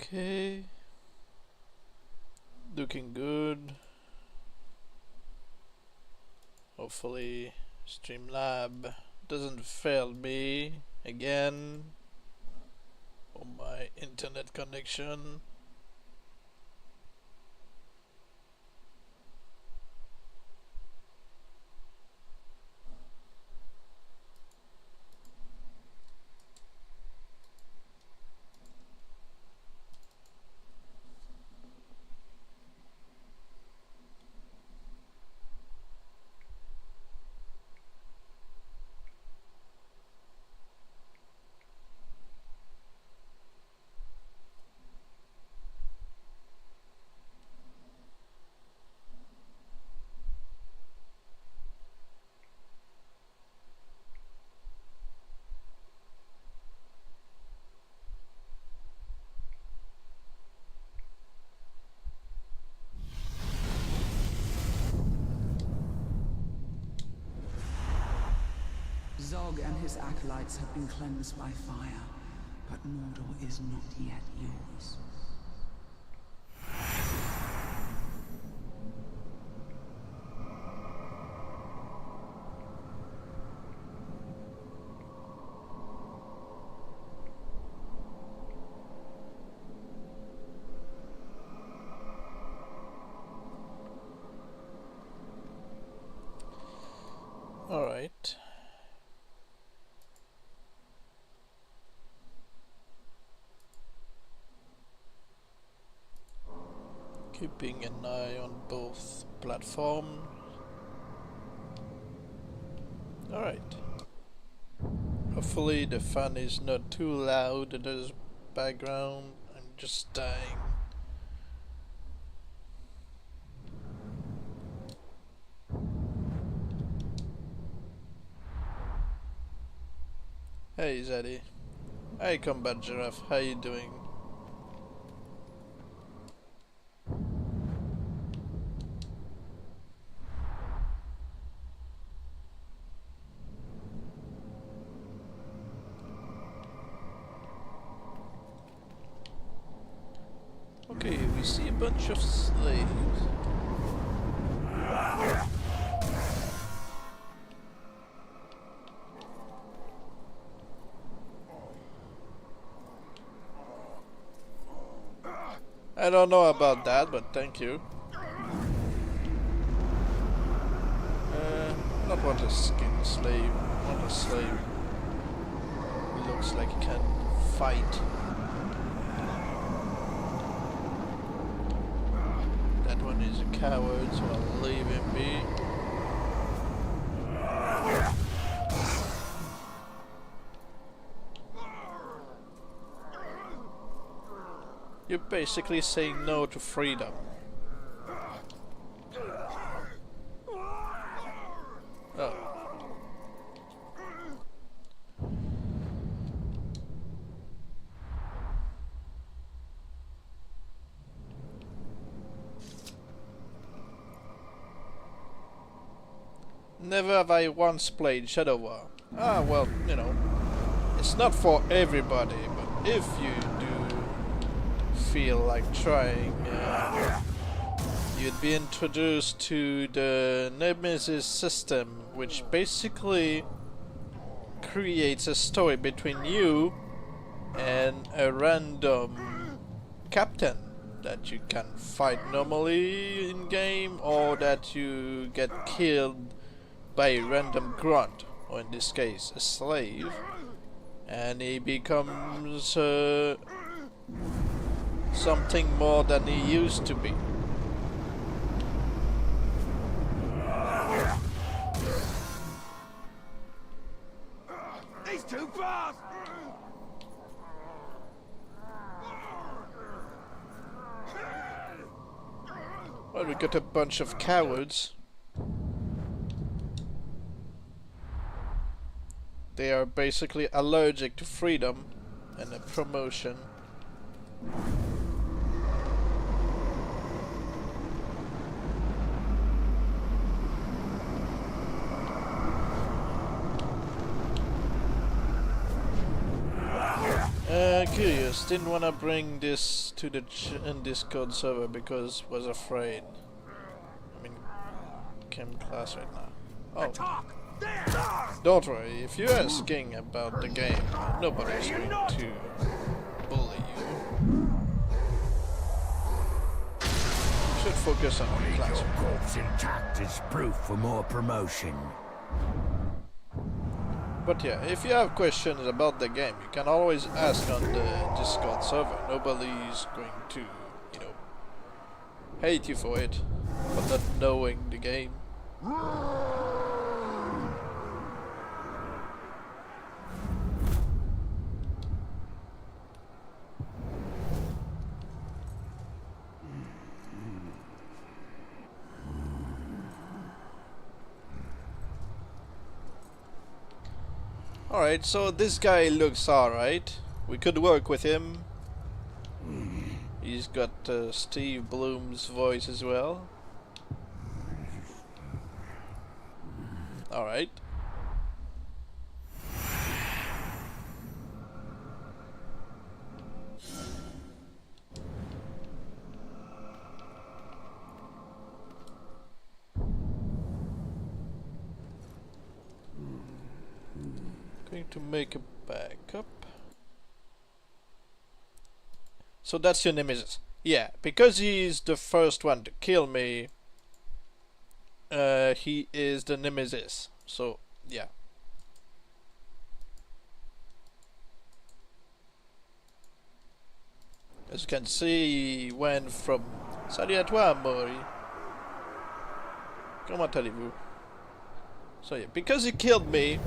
Okay. Looking good. Hopefully Streamlab doesn't fail me again on my internet connection. Zog and his acolytes have been cleansed by fire, but Mordor is not yet yours. All right. Keeping an eye on both platforms. Alright. Hopefully the fan is not too loud in the background. I'm just dying. Hey Zaddy. Hi Combat Giraffe, how you doing? Okay, we see a bunch of slaves. I don't know about that, but thank you. Not want a skin slave, not a slave who looks like he can fight. That one is a coward, so I'll leave him be. You're basically saying no to freedom. Oh. Never have I once played Shadow War. Ah, well, you know, it's not for everybody, but if you do feel like trying, you'd be introduced to the Nemesis system, which basically creates a story between you and a random captain that you can fight normally in game, or that you get killed by a random grunt, or in this case a slave, and he becomes something more than he used to be. He's too fast! Well, we got a bunch of cowards. They are basically allergic to freedom and a promotion. Curious. Didn't wanna bring this to the in Discord server because was afraid. I mean, chem class right now. Oh. Talk! There! Don't worry, if you're asking about the game, nobody's going to bully you. You should focus on the class. Corpse intact is proof for more promotion. But yeah, if you have questions about the game, you can always ask on the Discord server. Nobody's going to, you know, hate you for it, for not knowing the game. Alright, so this guy looks alright. We could work with him. He's got Steve Bloom's voice as well. Alright. Going to make a backup. So that's your Nemesis. Yeah, because he's the first one to kill me, he is the Nemesis. So, yeah. As you can see, he went from... Salut à toi, Mori. Comment allez-vous? So yeah, because he killed me,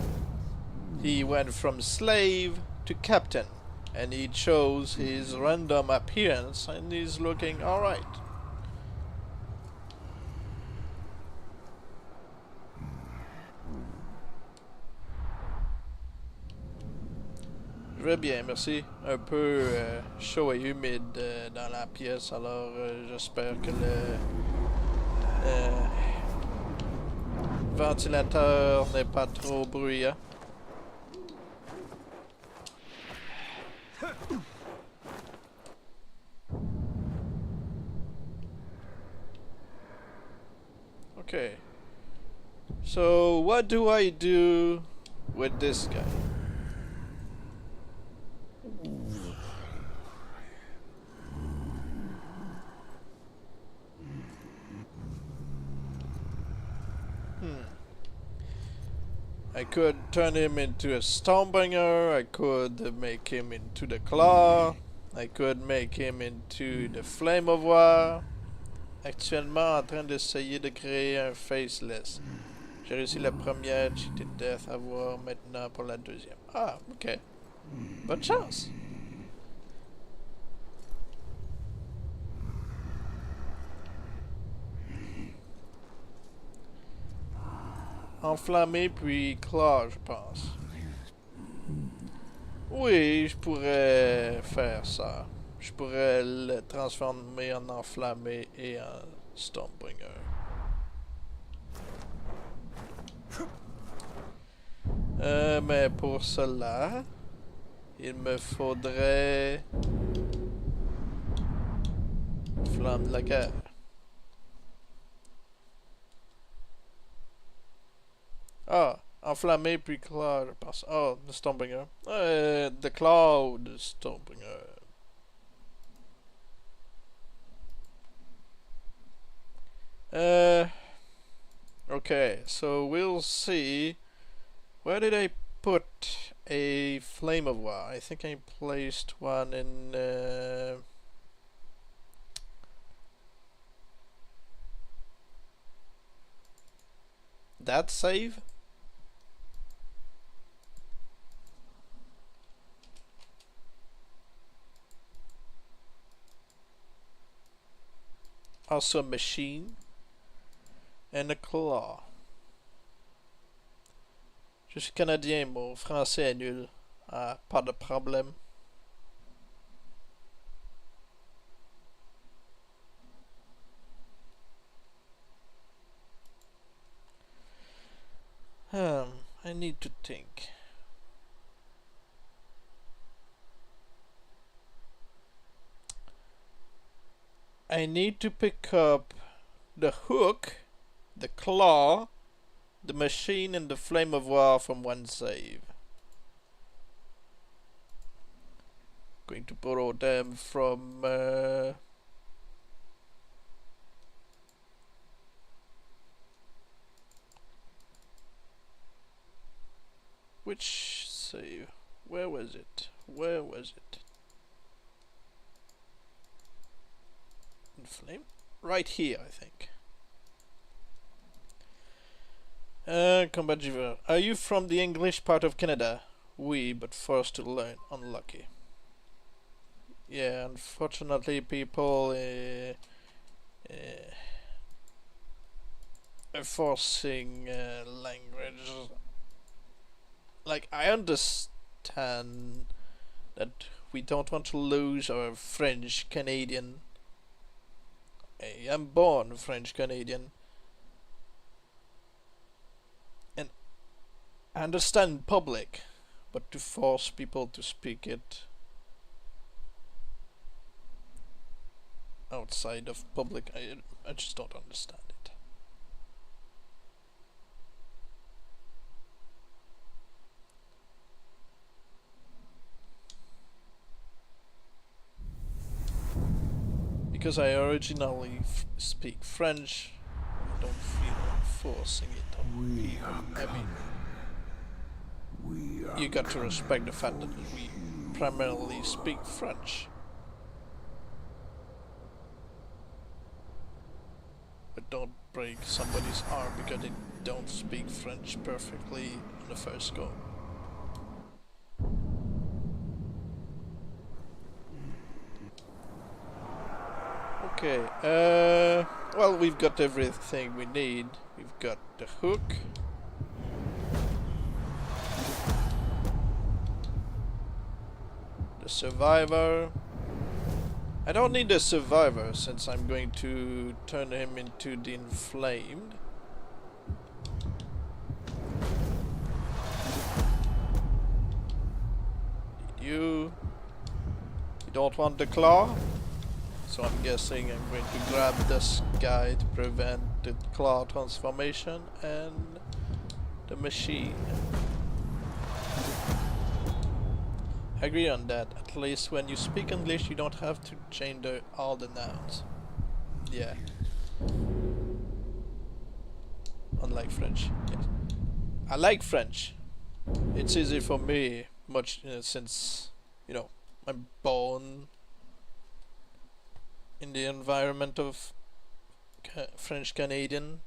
he went from slave to captain, and he chose his random appearance, and he's looking alright. Je vais bien, merci. Un peu chaud et humide dans la pièce, alors j'espère que le ventilateur n'est pas trop bruyant. Okay. So what do I do with this guy? I could turn him into a Stormbringer, I could make him into the Claw, I could make him into the Flame of War. Actuellement en train d'essayer de créer un Faceless. J'ai réussi la première Cheated Death à voir maintenant pour la deuxième. Ah, ok. Bonne chance! Enflammé puis Claw, je pense. Oui, je pourrais faire ça. Je pourrais le transformer en enflammé et en Stormbringer. Mais pour cela, il me faudrait Flamme de la guerre. Ah, enflammé puis Claw, je pense. Oh, the Stormbringer. The Claw ou the Stormbringer. Okay, so we'll see. Where did I put a Flame of War? I think I placed one in that save? Also a machine and a claw. Je suis canadien, mon français est nul. Ah, pas de problème. I need to think. I need to pick up the hook, the claw, the machine, and the flame of war from one save. Going to borrow them from which save? Where was it? Where was it? In flame? Right here, I think. Combat Giver. Are you from the English part of Canada? Oui, but forced to learn. Unlucky. Yeah, unfortunately, people are forcing language. Like, I understand that we don't want to lose our French Canadian. I am born French Canadian. And I understand public, but to force people to speak it outside of public, I just don't understand it. Because I originally speak French, I don't feel like forcing it on people. I mean, you got to respect the fact that we primarily speak French. But don't break somebody's arm because they don't speak French perfectly on the first go. Okay, well, we've got everything we need. We've got the hook. The survivor. I don't need the survivor since I'm going to turn him into the inflamed. You don't want the claw? So I'm guessing I'm going to grab this guy to prevent the claw transformation and the machine. I agree on that. At least when you speak English you don't have to change all the nouns. Yeah. Unlike French. Yes. I like French. It's easy for me, much since, you know, I'm born in the environment of French Canadian,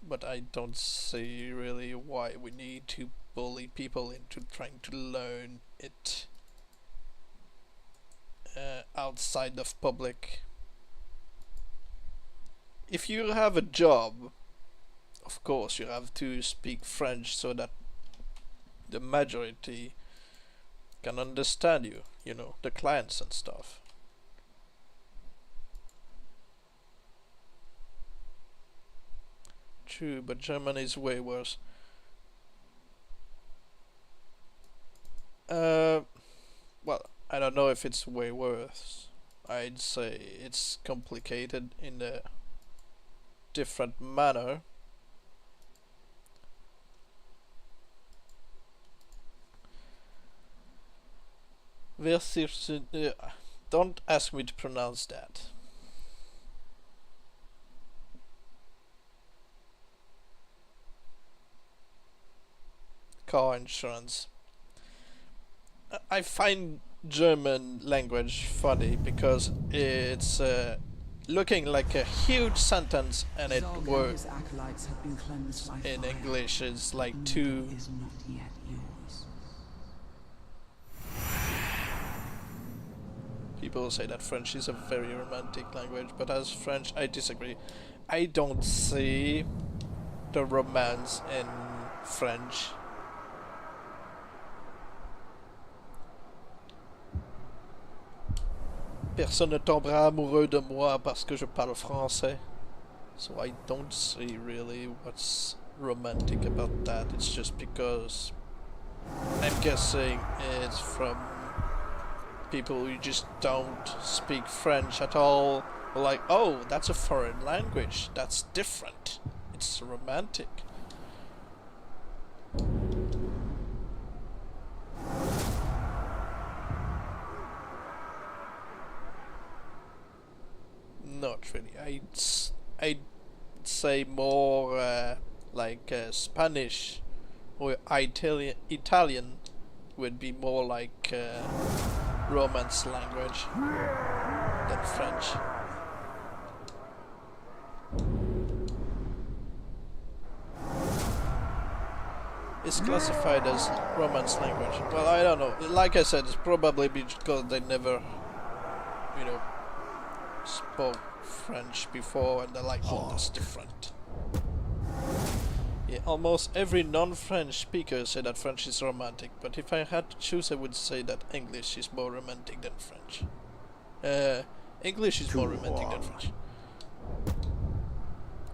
but I don't see really why we need to bully people into trying to learn it outside of public. If you have a job, of course you have to speak French so that the majority can understand you, you know, the clients and stuff. True, but German is way worse. Well, I don't know if it's way worse. I'd say it's complicated in a different manner. Don't ask me to pronounce that. Car insurance. I find German language funny because it's looking like a huge sentence and it works. In English is like two. Is not yet yours. People say that French is a very romantic language, but as French I disagree. I don't see the romance in French. Personne ne tombera amoureux de moi parce que je parle français. So I don't see really what's romantic about that. It's just because I'm guessing it's from people who just don't speak French at all are like, oh, that's a foreign language, that's different, it's romantic. Not really. I'd say more like Spanish or Italian would be more like Romance language than French. It's classified as Romance language. Well, I don't know. Like I said, it's probably because they never, you know, spoke French before, and they're like, oh, that's different. Yeah, almost every non-French speaker say that French is romantic, but if I had to choose, I would say that English is more romantic than French. English is more romantic than French.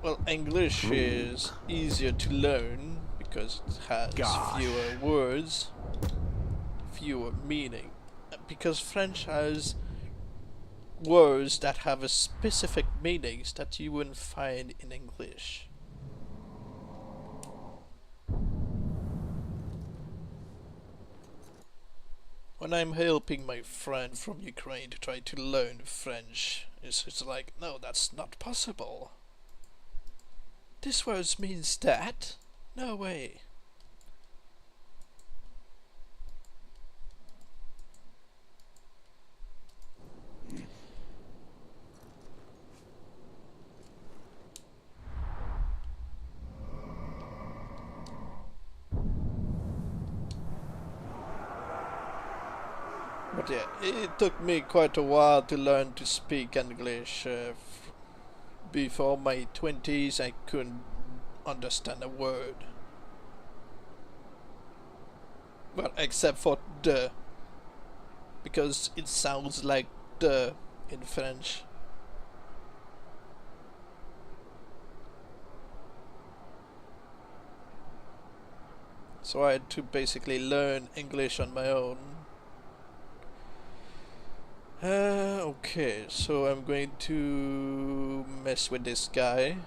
Well, English is easier to learn because it has fewer words, fewer meaning. Because French has words that have a specific meanings that you wouldn't find in English. When I'm helping my friend from Ukraine to try to learn French, it's like, no, that's not possible. This word means that? No way. But yeah, it took me quite a while to learn to speak English. Before my 20s, I couldn't understand a word. Well, except for the, because it sounds like the in French. So I had to basically learn English on my own. Okay, so I'm going to mess with this guy.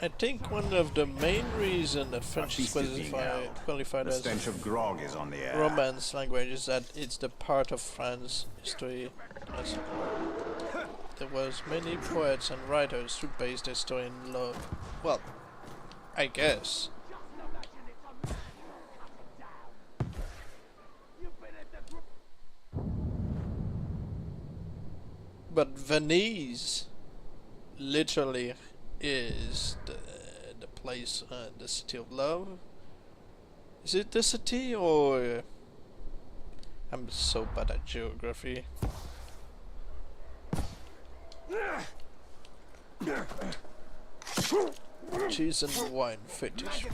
I think one of the main reasons that French is qualified The as stench of grog is on the air. Romance language is that it's the part of France history. There was many poets and writers who based their story in love. Well, I guess. But Venice literally is the place, the city of love. Is it the city, or I'm so bad at geography. Cheese and wine fetish.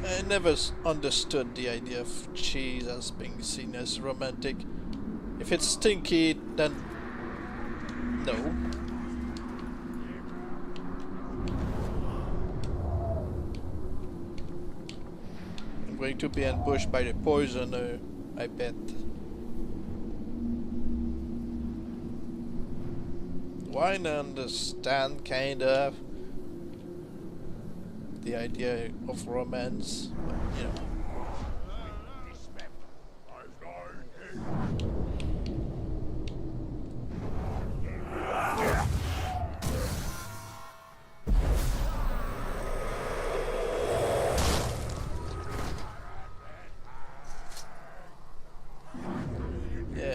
I never understood the idea of cheese as being seen as romantic. If it's stinky, then no. I'm going to be ambushed by the poisoner, I bet. Wine, I understand, kind of, the idea of romance, but, you know.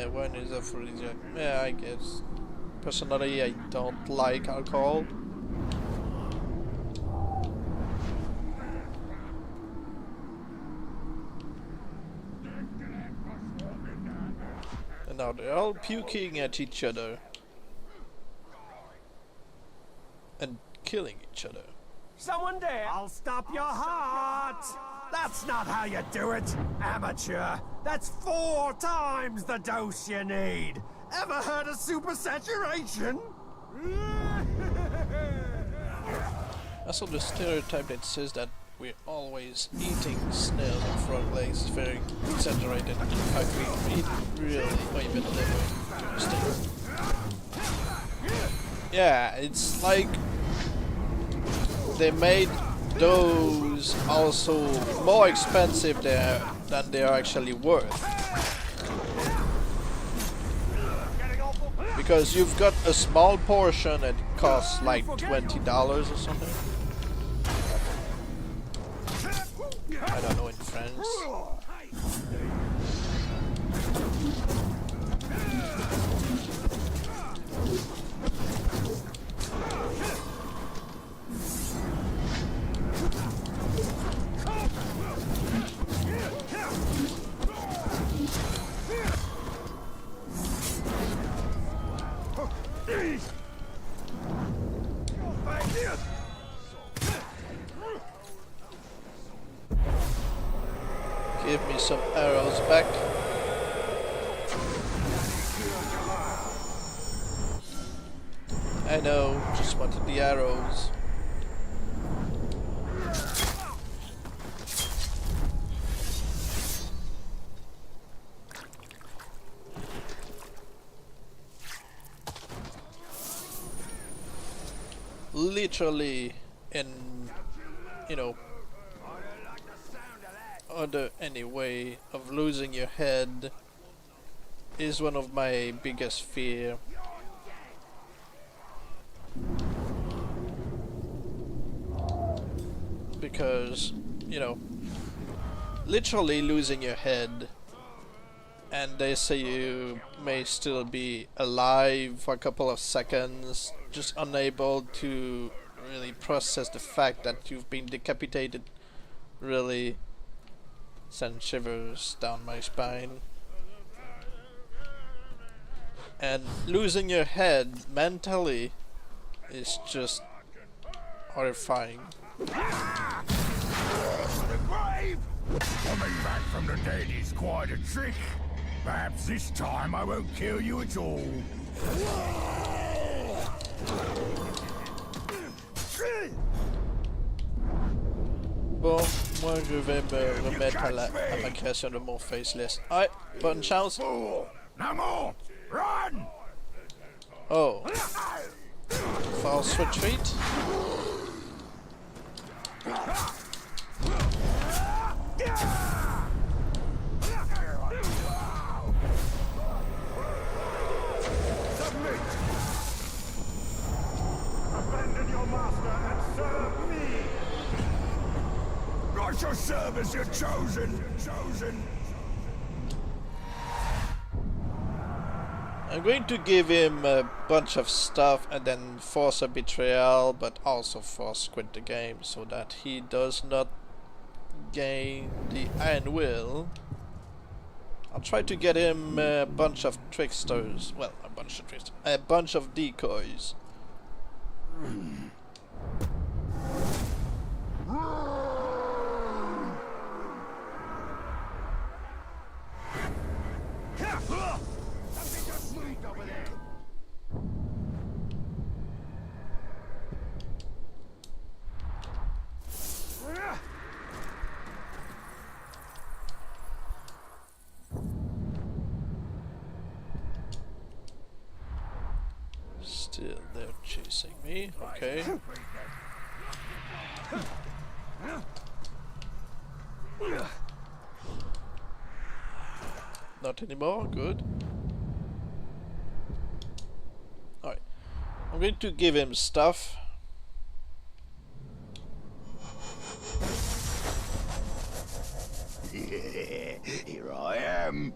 wine is aphrodisiac. Yeah, I guess. Personally, I don't like alcohol. And now they're all puking at each other. And killing each other. Someone there? I'll stop your heart! That's not how you do it, amateur! That's 4 times the dose you need! Ever heard of supersaturation? I saw the stereotype that says that we're always eating snails and frog legs is very exaggerated. In fact, we eat really way better than we understand. Yeah, it's like they made those also more expensive there than they are actually worth. Because you've got a small portion that costs like $20 or something. I don't know in France. Give me some arrows back. I know, just wanted the arrows. Literally in, you know, any way of losing your head is one of my biggest fear. Because, you know, literally losing your head, and they say you may still be alive for a couple of seconds, just unable to really process the fact that you've been decapitated, really send shivers down my spine. And losing your head mentally is just horrifying. Coming back from the dead is quite a trick. Perhaps this time I won't kill you at all. Bon, moi je vais me remettre à ma création de mon faceless. Ouais, bonne chance. No more! Run! Oh. False retreat. Submit! Abandon your master and serve me! I shall serve as your chosen! I'm going to give him a bunch of stuff and then force a betrayal, but also force quit the game so that he does not gain the iron will. I'll try to get him a bunch of tricksters. Well, a bunch of tricksters. A bunch of decoys. Still, they're chasing me. Okay. Not anymore. Good. Alright. I'm going to give him stuff. Here I am.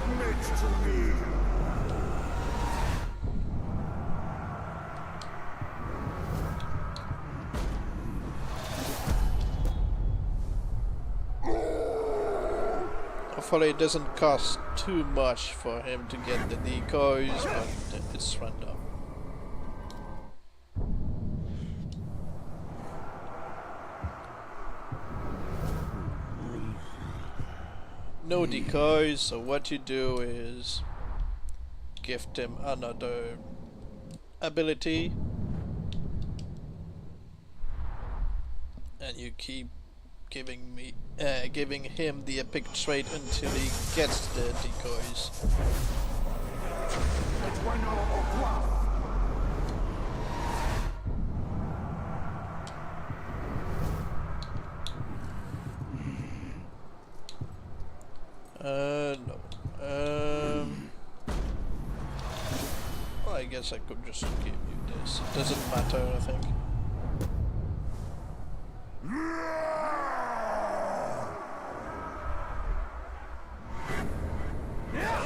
Submit to me. Hopefully it doesn't cost too much for him to get the decoys, but it's random. No decoys, so what you do is gift him another ability and you keep giving him the epic trait until he gets the decoys. No. Well, I guess I could just give you this. It doesn't matter, I think.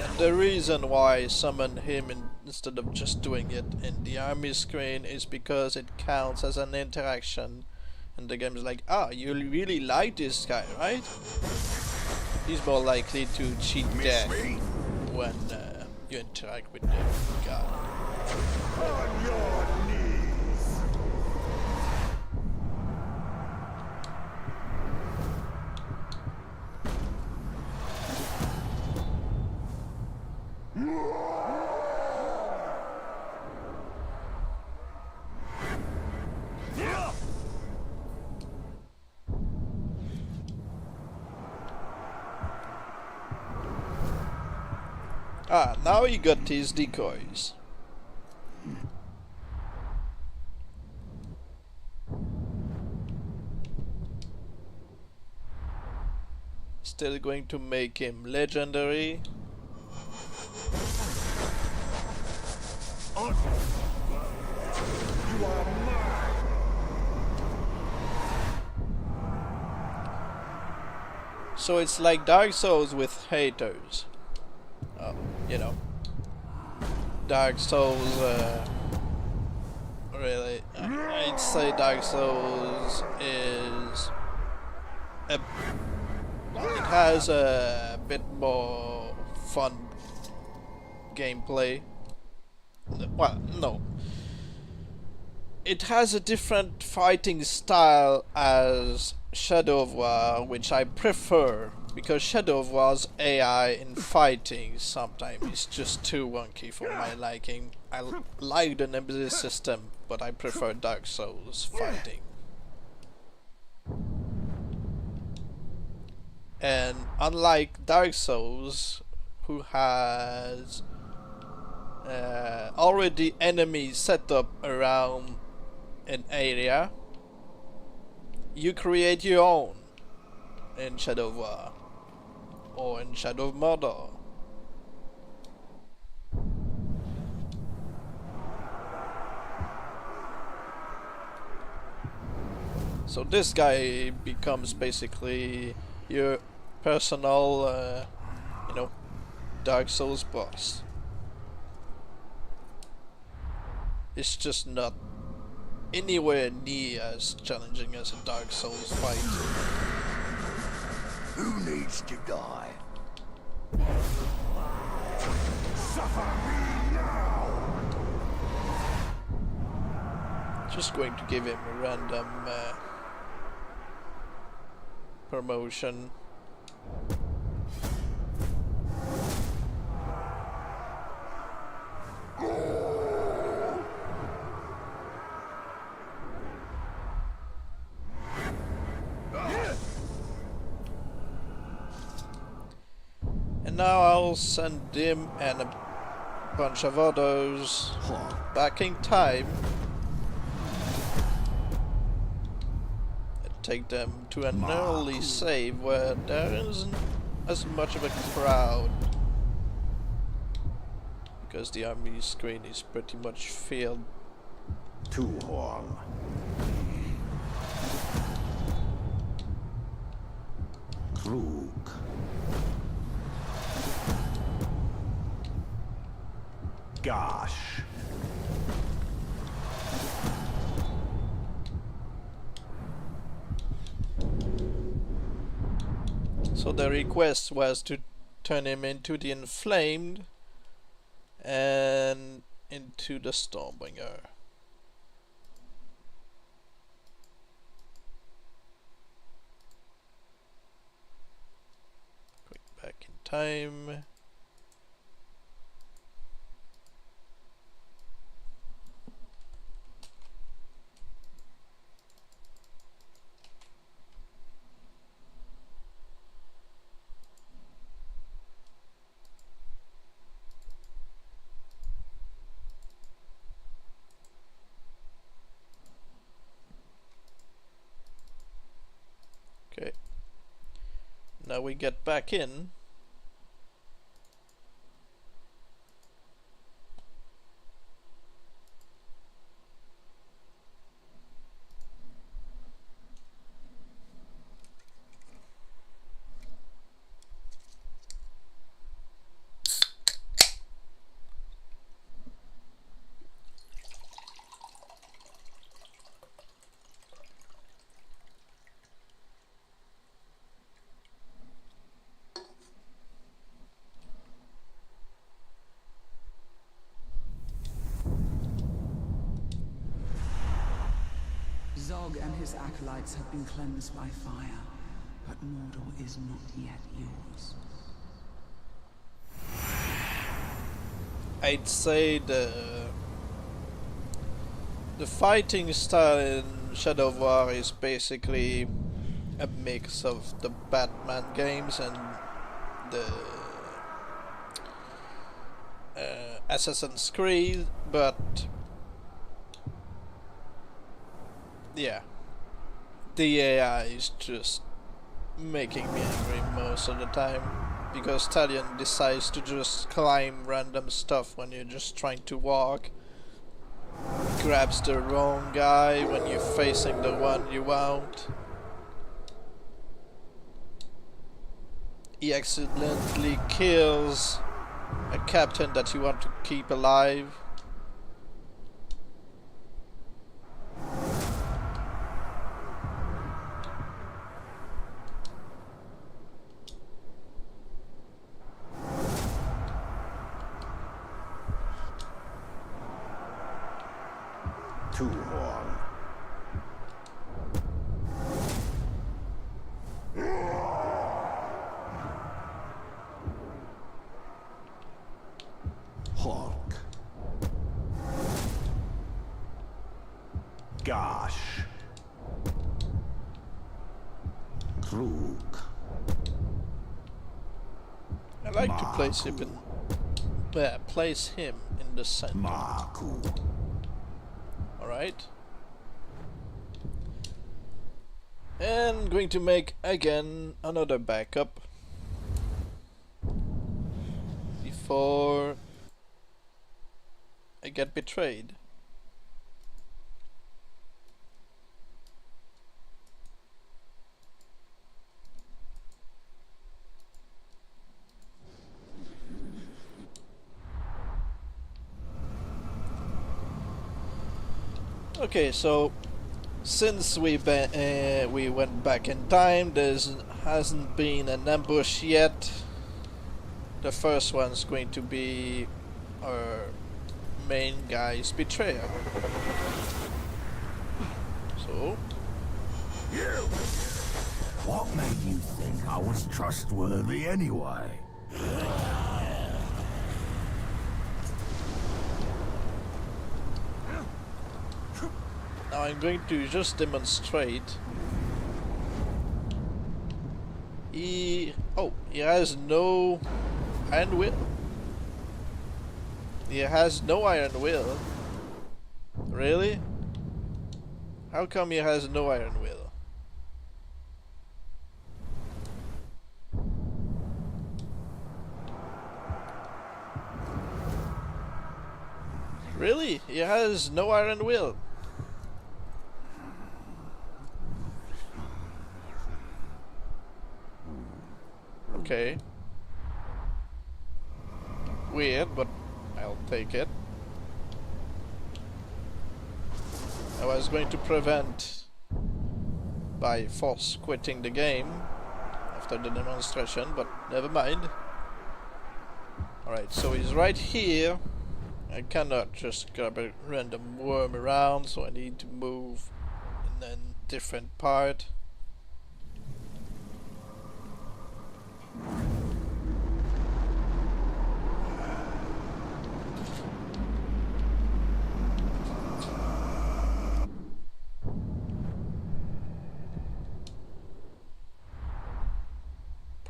And the reason why I summon him instead of just doing it in the army screen is because it counts as an interaction. And the game's like, ah, you really like this guy, right? He's more likely to cheat death when you interact with the guy. On your knees. Ah, now you got these decoys. Still going to make him legendary. You are mine. So it's like Dark Souls with haters. You know, Dark Souls, really, I'd say Dark Souls is, it has a bit more fun gameplay. Well, no. It has a different fighting style as Shadow of War, which I prefer. Because Shadow of War's AI in fighting sometimes is just too wonky for my liking. I like the Nemesis system, but I prefer Dark Souls fighting. And unlike Dark Souls, who has already enemies set up around an area, you create your own in Shadow of War. Or in Shadow of Mordor. So this guy becomes basically your personal, you know, Dark Souls boss. It's just not anywhere near as challenging as a Dark Souls fight. Who needs to die? Suffer me now! Just going to give him a random promotion. And now I'll send him and a bunch of others back in time and take them to an early save where there isn't as much of a crowd, because the army screen is pretty much filled. Too long. Krug. Gosh. So the request was to turn him into the Inflamed and into the Stormbringer. Quick back in time. Okay. Now we get back in. Zog and his acolytes have been cleansed by fire, but Mordor is not yet yours. I'd say the fighting style in Shadow of War is basically a mix of the Batman games and the Assassin's Creed, but yeah, the AI is just making me angry most of the time, because Talion decides to just climb random stuff when you're just trying to walk, grabs the wrong guy when you're facing the one you want, he accidentally kills a captain that you want to keep alive. Two horn. Hawk. Gosh. Krug. I like to place him in the center. Maku. Alright. And going to make again another backup before I get betrayed. Okay, so since we went back in time, there hasn't been an ambush yet. The first one's going to be our main guy's betrayal. So, You! What made you think I was trustworthy anyway? now I'm going to just demonstrate. He has no iron will. He has no iron will. Really? How come he has no iron will? Really? He has no iron will. Okay. Weird, but I'll take it. I was going to prevent by force quitting the game after the demonstration, but never mind. Alright, so he's right here. I cannot just grab a random worm around, so I need to move in a different part.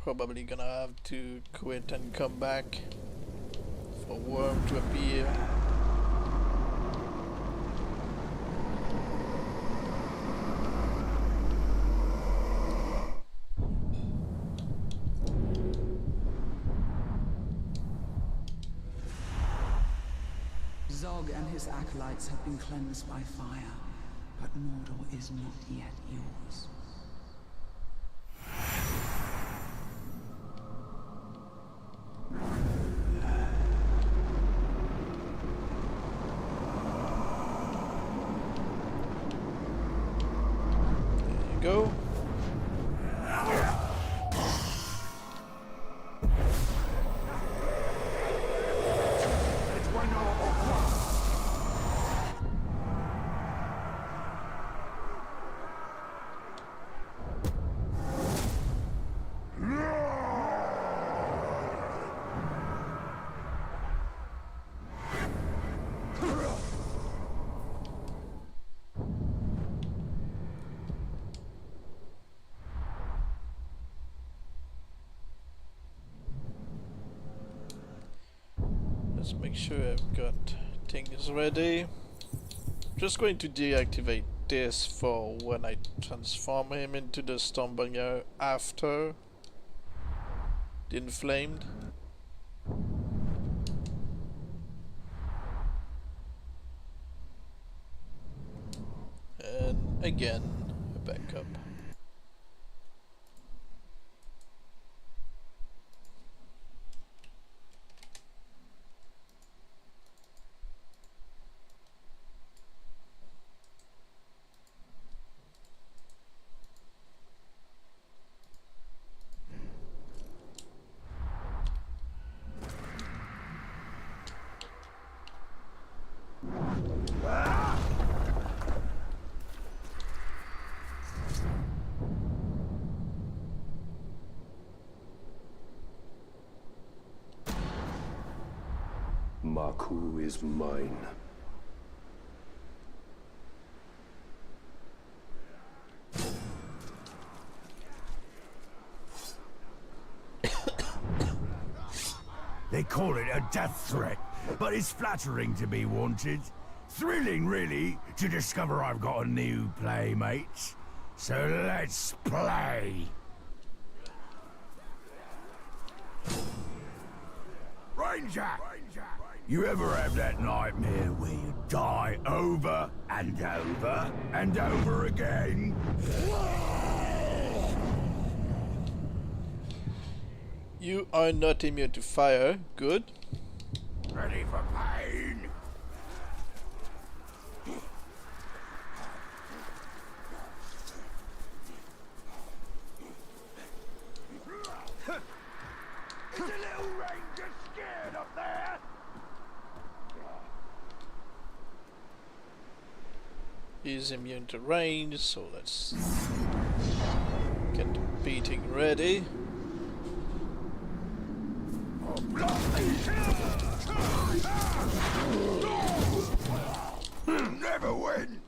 Probably gonna have to quit and come back for worm to appear. Zog and his acolytes have been cleansed by fire, but Mordor is not yet yours. Go. Let's make sure I've got things ready. Just going to deactivate this for when I transform him into the Stormbringer after the Inflamed. And again, a backup. Maku is mine. They call it a death threat, but it's flattering to be wanted. Thrilling, really, to discover I've got a new playmate. So let's play. Ranger! You ever have that nightmare where you die over and over and over again? You are not immune to fire. Good. Ready for pain? Is a little ranger scared up there? He's immune to range, so let's get the beating ready. Never win.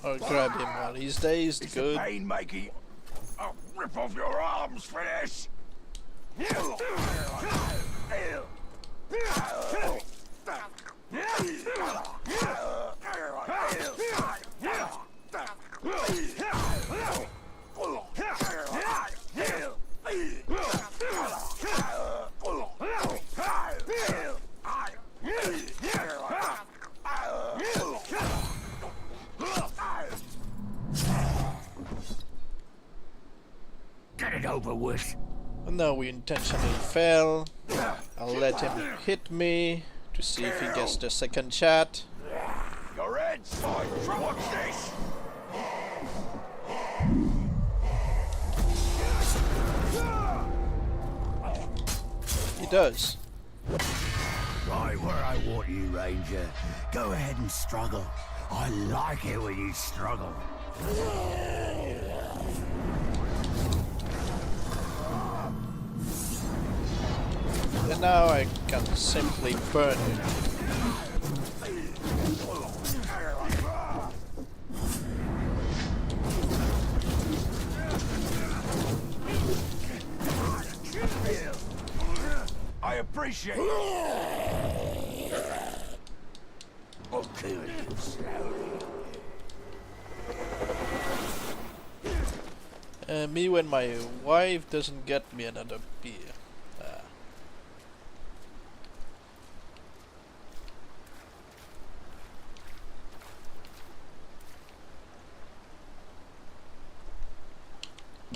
I'll grab him while he's dazed. It's Good. a pain making. I'll rip off your arms for this. wuss. No, we intentionally fell. I'll let him hit me to see if he gets the second shot. Your head's fine. What's this? He does. Right where I want you, Ranger. Go ahead and struggle. I like it when you struggle. And now I can simply burn him. I appreciate it. I'll kill you slowly. Me when my wife doesn't get me another beer.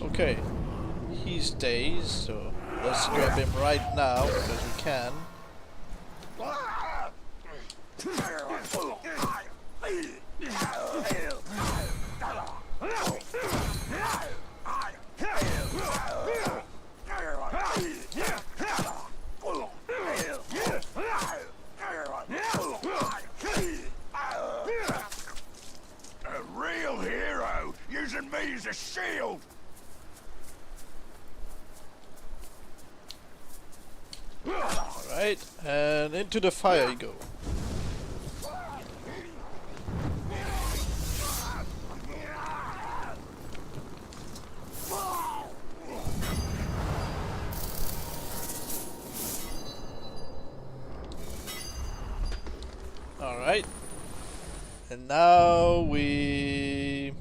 Okay, he stays, so let's grab him right now because we can. A real hero, using me as a shield. Alright, and into the fire you go. Alright. And now we,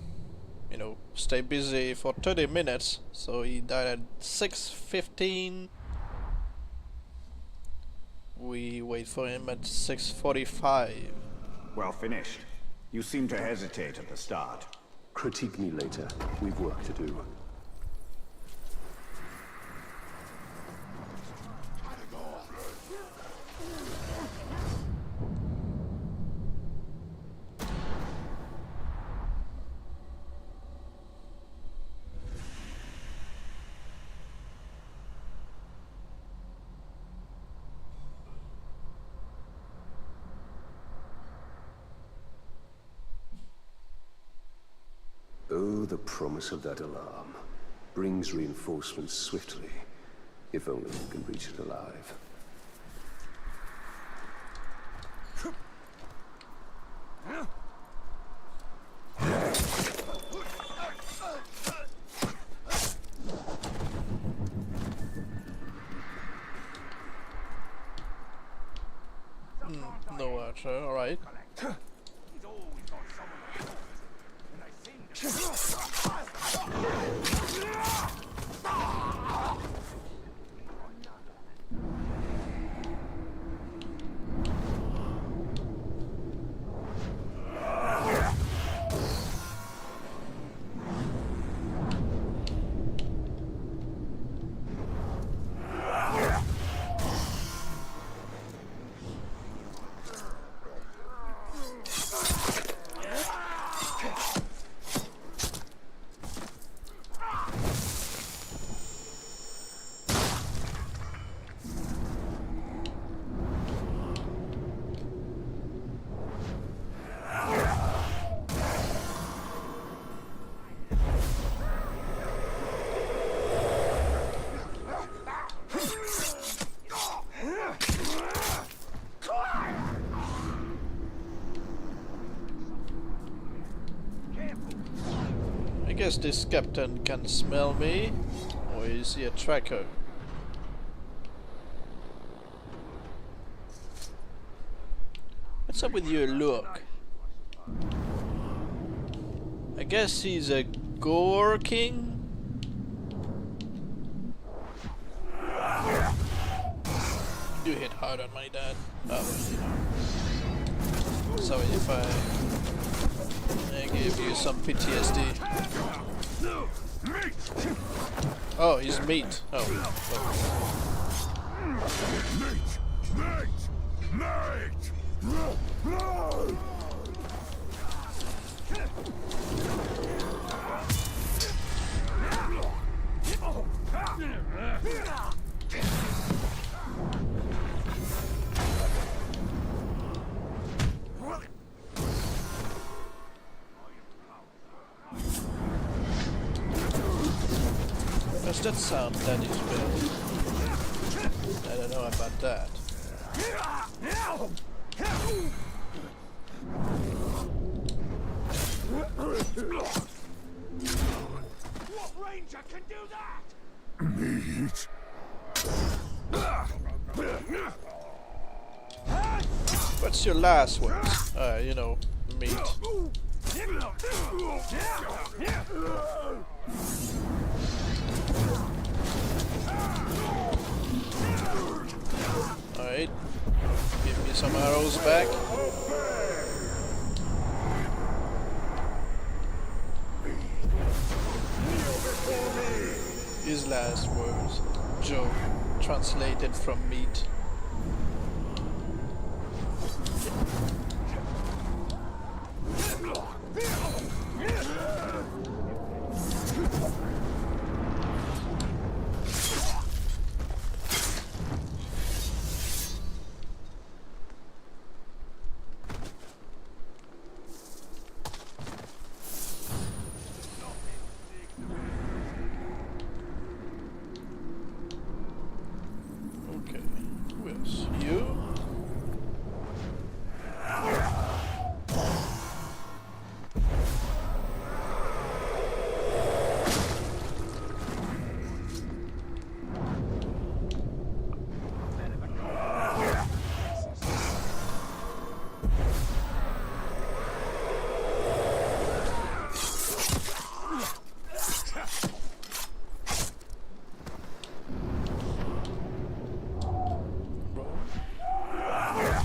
stay busy for 30 minutes. So he died at 6:15. We wait for him at 6:45. Well finished. You seem to hesitate at the start. Critique me later. We've work to do. Oh, the promise of that alarm. Brings reinforcements swiftly. If only we can reach it alive. No archer, alright. I guess this captain can smell me, or is he a tracker? What's up with your look? I guess he's a gore king? You hit hard on my dad. Oh, sorry if I gave you some PTSD. Oh, he's meat. Oh. Does that sound that is built? I don't know about that. What ranger can do that? Meat. What's your last words? You know, meat. Alright. Give me some arrows back. His last words. Joe. Translated from meat. Okay, who else? You?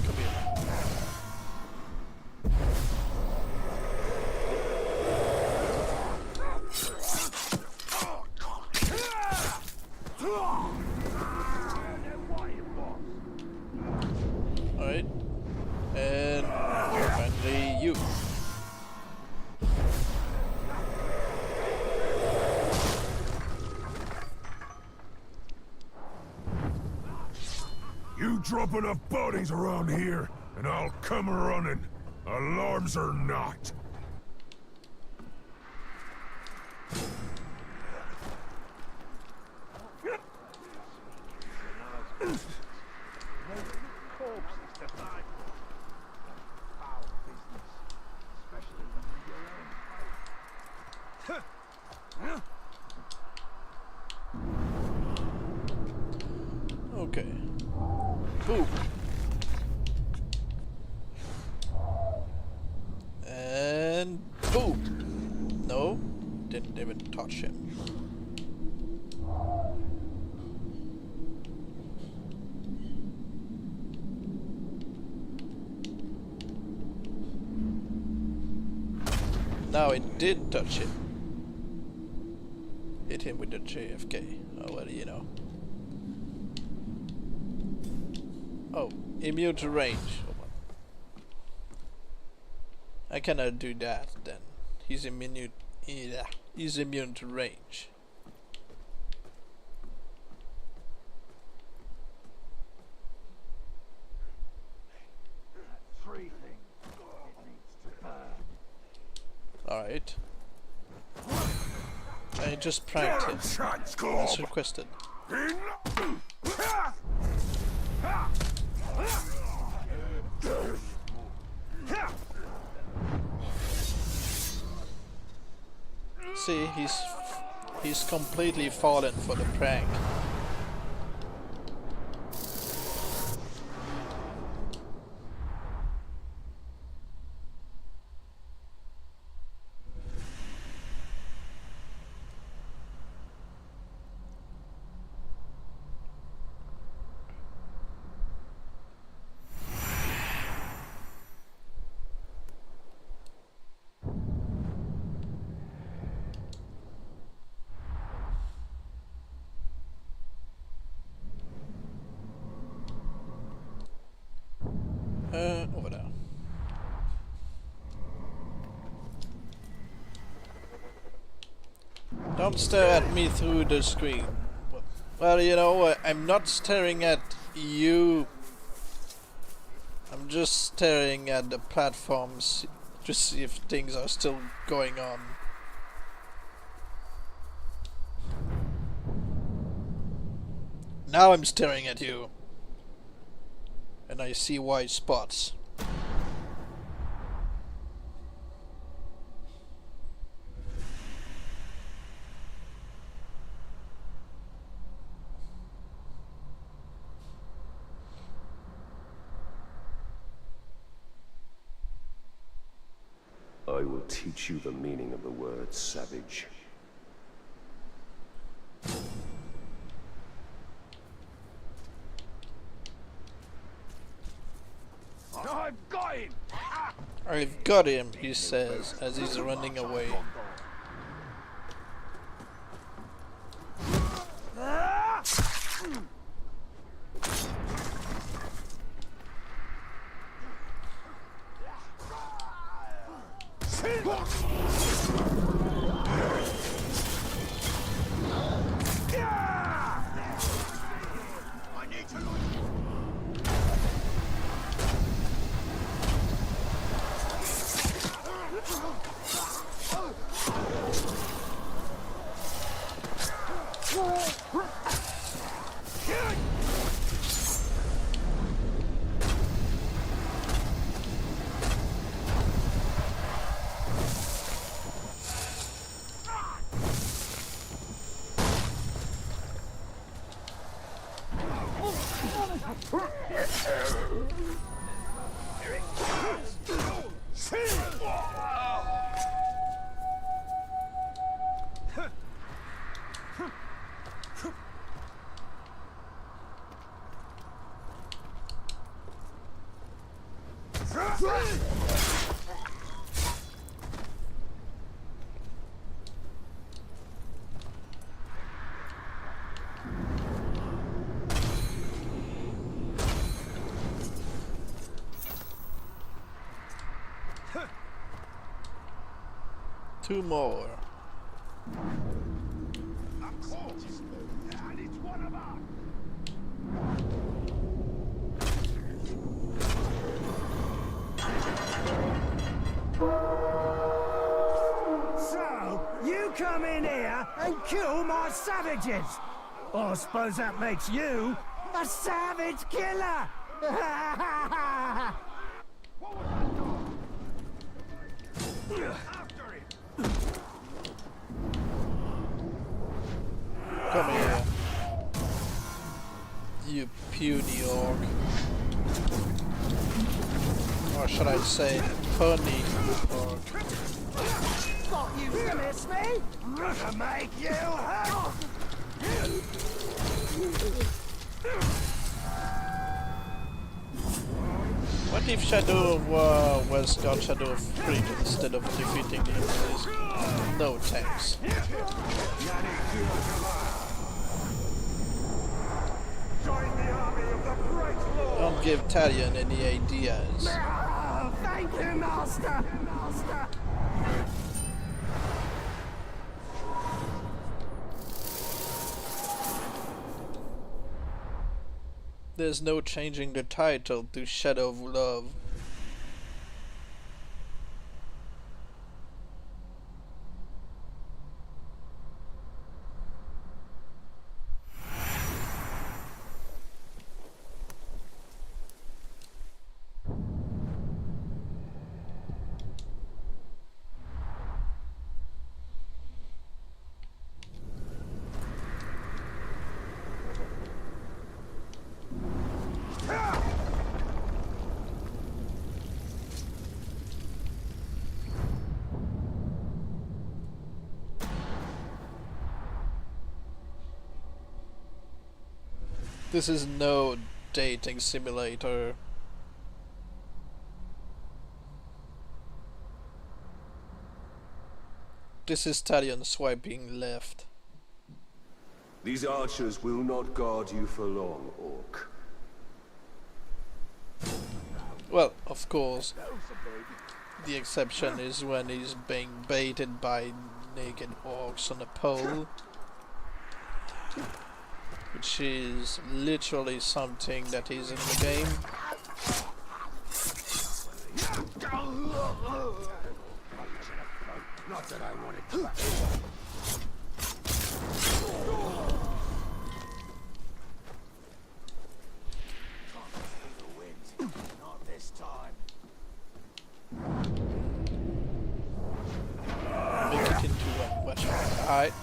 Come here. Alright. And finally you. You drop enough bodies around here, and I'll come running. Alarms or not. Okay. Boom. And boom. No, didn't even touch him. Now it did touch him. Hit him with the JFK. Oh, well, you know. Oh, immune to range. Oh, I cannot do that then. He's immune. Yeah, he's immune to range. Alright. I just pranked him. As requested. See, he's completely fallen for the prank. Over there. Don't stare at me through the screen. Well, you know, I'm not staring at you. I'm just staring at the platforms to see if things are still going on. Now I'm staring at you. And I see white spots. I will teach you the meaning of the word savage. I've got him! I've got him, he says, as he's running away. Two more. And it's one of us! So, you come in here and kill my savages! I suppose that makes you a savage killer! Come here. You puny orc. Or should I say, funny orc. Thought you miss me? Gonna make you hurt! What if Shadow of War was called Shadow of Freak instead of defeating the enemies? No thanks. Join the army of the Great Lord! Don't give Talion any ideas. Oh, thank you, Master! Master! There's no changing the title to Shadow of Love. This is no dating simulator. This is Talion swiping left. These archers will not guard you for long, Orc. Well, of course, the exception is when he's being baited by naked orcs on a pole, which is literally something that is in the game. Not that I wanted to. Not this time. Make it into one weapon. Alright.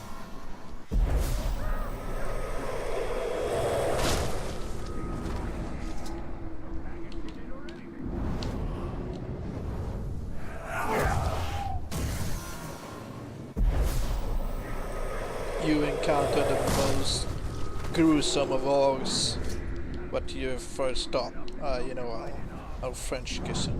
You encounter the most gruesome of orcs. What you first stop? You know, our French kissing.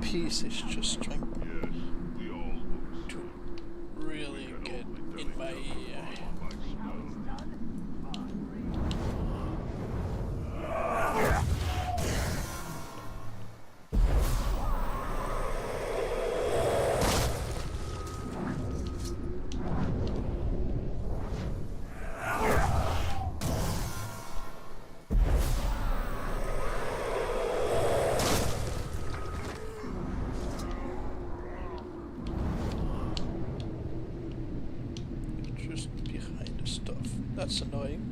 Piece is just trying to really get in my ear. Behind the stuff. That's annoying.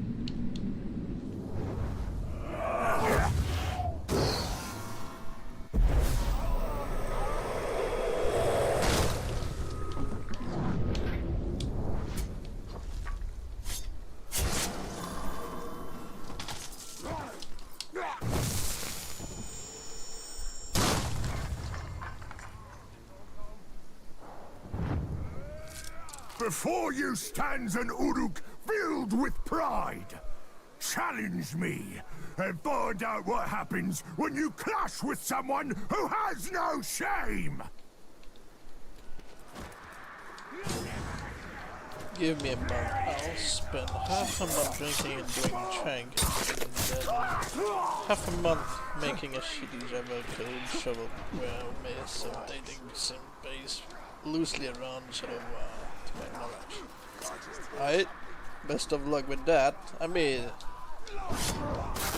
Before you stands an Uruk filled with pride. Challenge me and find out what happens when you clash with someone who has no shame. Give me a month. I'll spend half a month drinking and doing trank, and then half a month making a shitty Java code shovel where I may dating some base loosely around sort of to my knowledge. Alright, best of luck with that. I mean,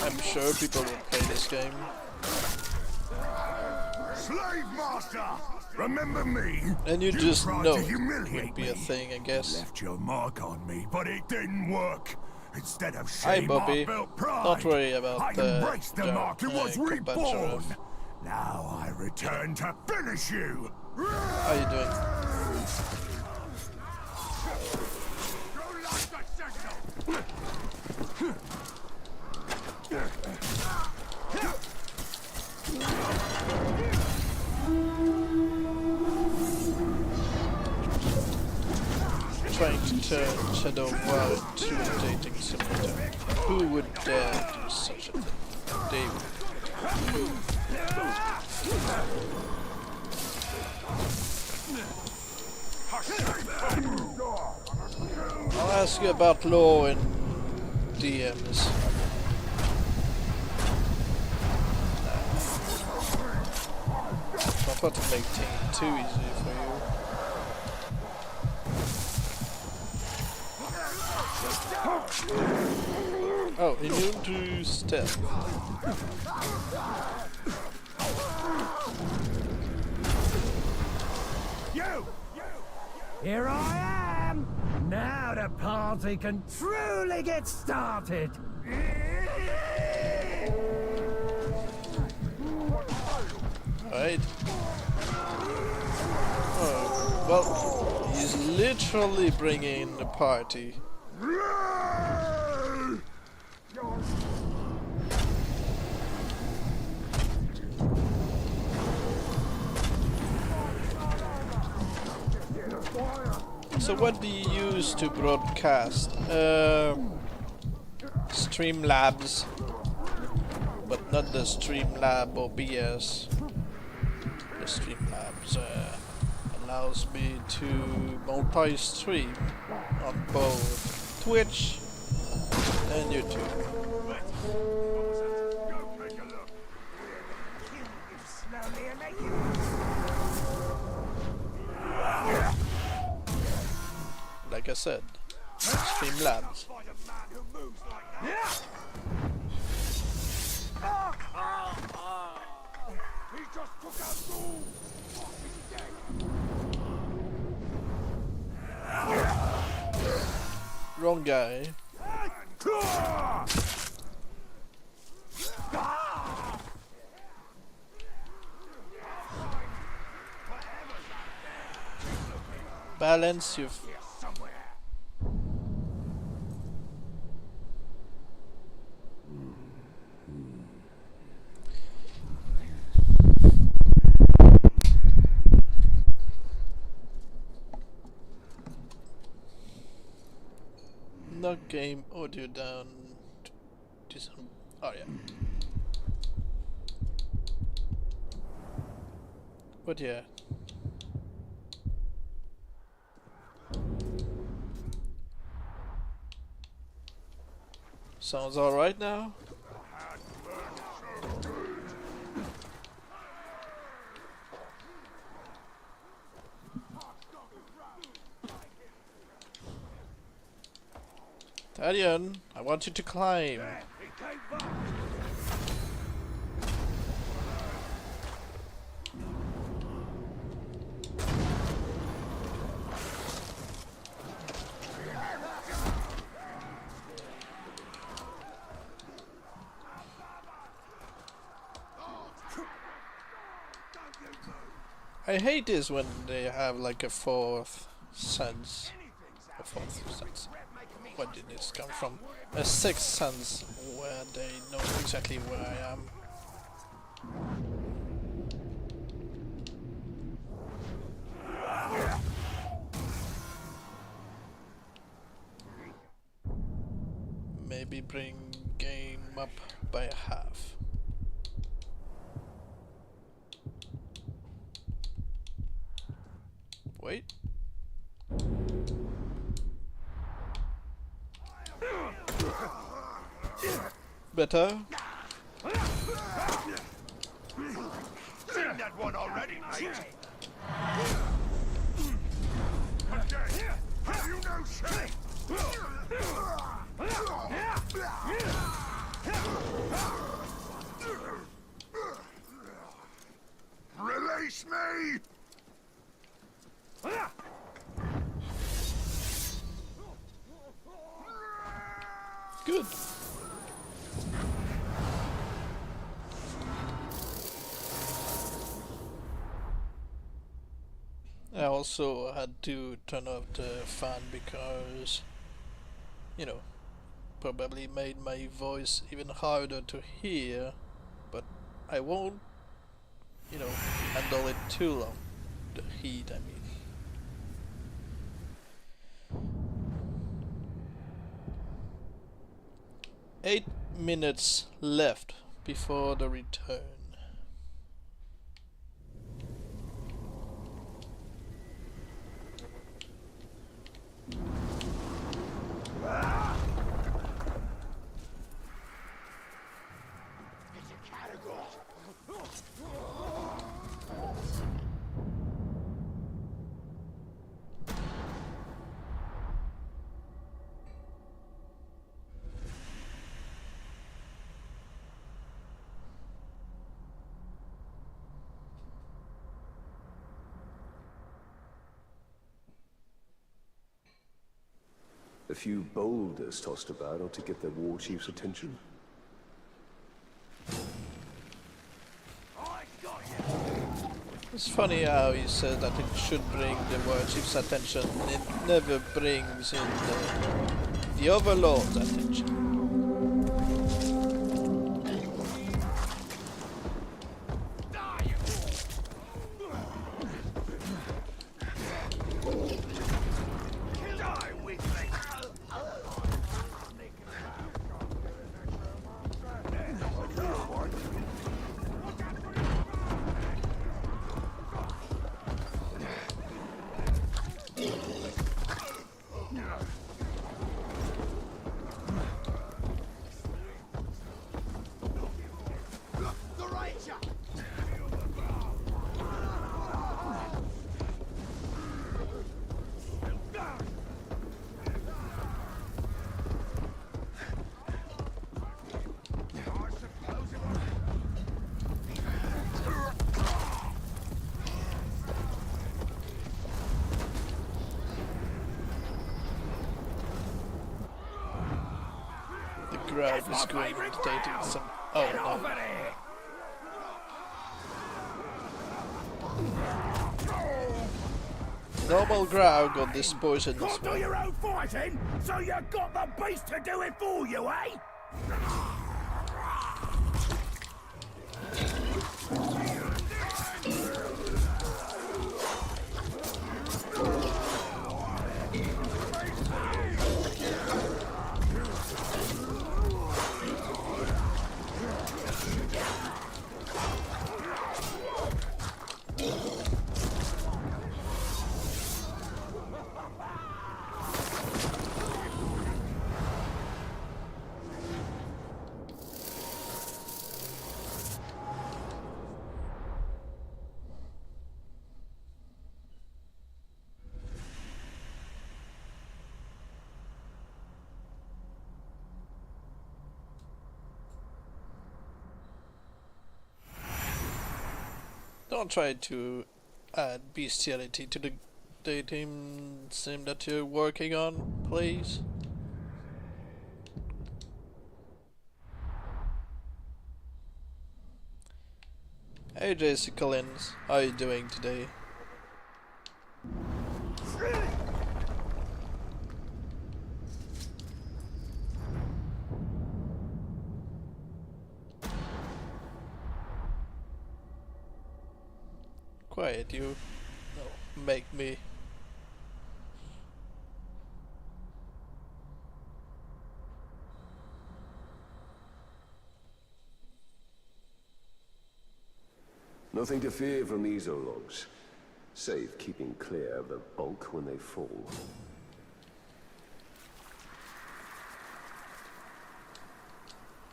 I'm sure people will play this game. Slave master, remember me? And you just tried know to it humiliate would be a me. thing, I guess. Left your mark on me, but it didn't work. Instead of Hi, shame, Bobby. I felt pride. Don't worry about I embraced the mark and was combat reborn. sheriff. Now I return to finish you. How you doing? Trying to turn Shadow War into a dating simulator. Who would dare do such a thing? They would. I'll ask you about law and DMs. I'm about to make things too easy for you. Oh, immune to stealth. Here I am! Now the party can truly get started! Alright. Oh, well, he's literally bringing the party. So what do you use to broadcast? Streamlabs, but not the Streamlab OBS. The Streamlabs allows me to multi-stream on both Twitch and YouTube. Like I said, Streamlabs. Wrong guy. Balance you. Knock game audio down to some. Oh yeah. But yeah. Sounds alright now? Tadion, I want you to climb. I hate this when they have like a fourth sense. A fourth sense. Where did this come from? A sixth sense where they know exactly where I am. Maybe bring game up by a half. Wait. Better. Seen that one already, mate. You know shit. Release me. Good. I also had to turn off the fan because, you know, probably made my voice even harder to hear, but I won't, you know, handle it too long. The heat, I mean. Eight minutes left before the return. A few boulders tossed about ought to get the war chief's attention. It's funny how he said that it should bring the war chief's attention. It never brings in the overlord's attention. Ground is going dating some. Oh Get off no. of here! Normal Ground got this poisonous Can't do one. your own fighting, so you got the beast to do it for you, eh? Don't try to add bestiality to the dating sim that you're working on, please. Hey JC Collins, how are you doing today? Quiet, you. No, make me. Nothing to fear from these logs, save keeping clear of the bulk when they fall.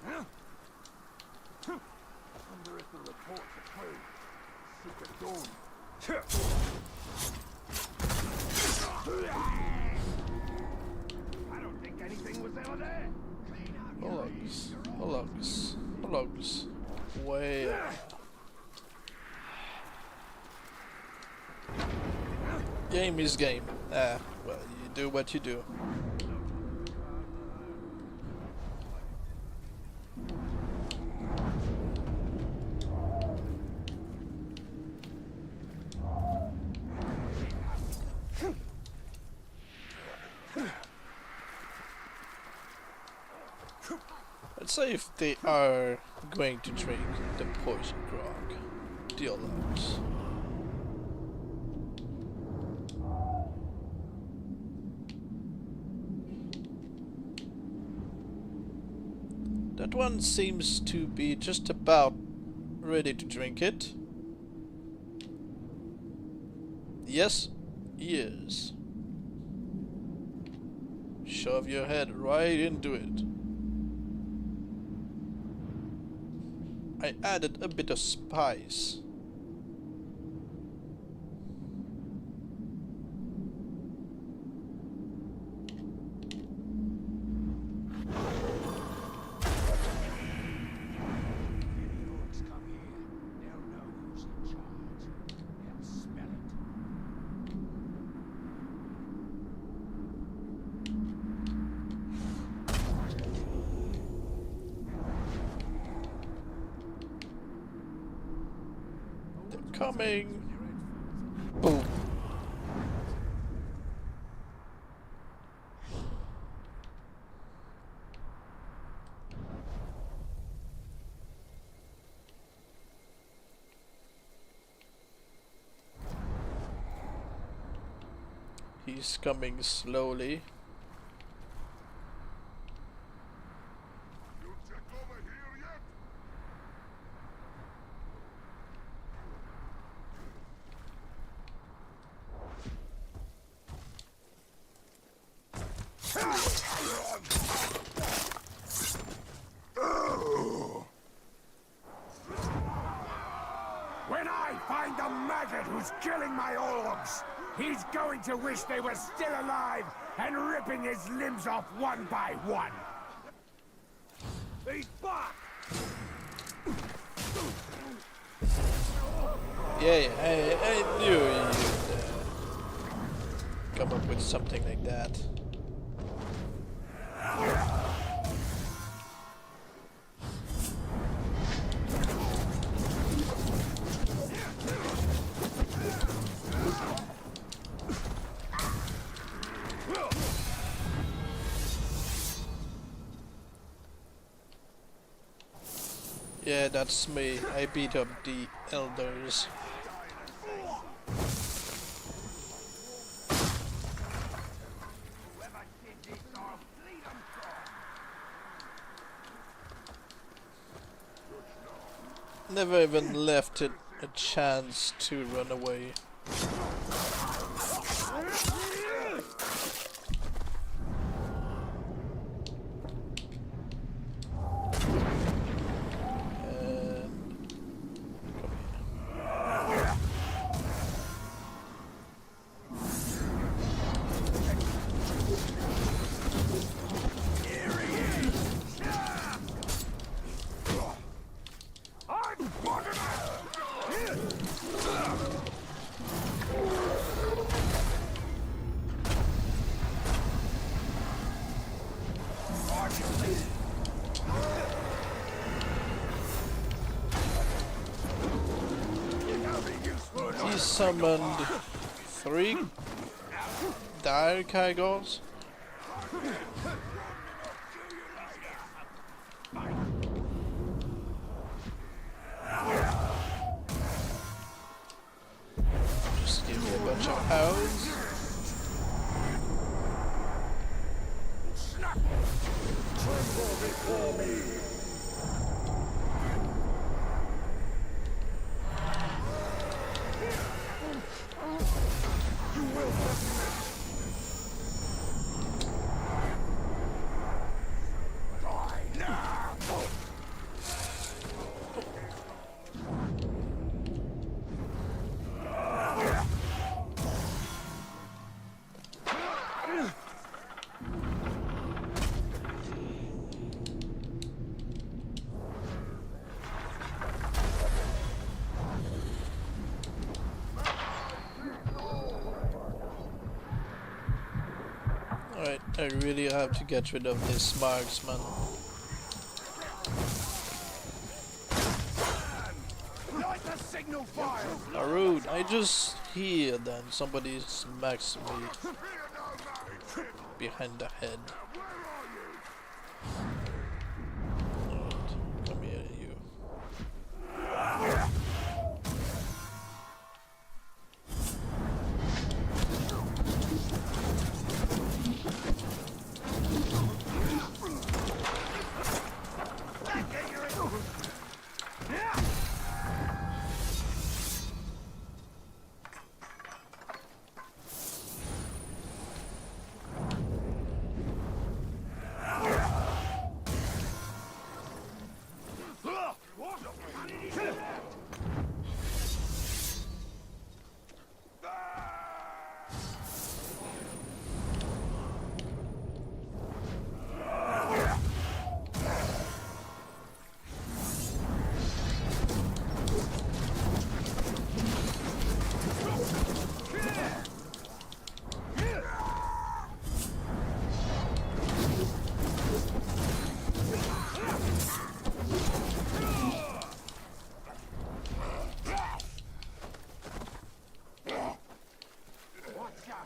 Wonder if the reports are true. Secret dawn. I don't think anything was ever there. Logs. Way. Game is game. Ah, well, you do what you do. Let's say if they are going to drink the poison grog, deal logs. That one seems to be just about ready to drink it. Yes, he is. Shove your head right into it. I added a bit of spice. Coming. Boom. He's coming slowly. When I find the maggot who's killing my orcs, he's going to wish they were still alive and ripping his limbs off one by one. He's back! Yeah, I knew you'd come up with something like that. Yeah, that's me. I beat up the elders. Never even left it a chance to run away. He summoned 3 dire Kygors. Just give me a bunch of hounds. Tremble before me. Alright, I really have to get rid of this marksman. How rude, I just healed and somebody smacks me behind the head. Alright, come here, you.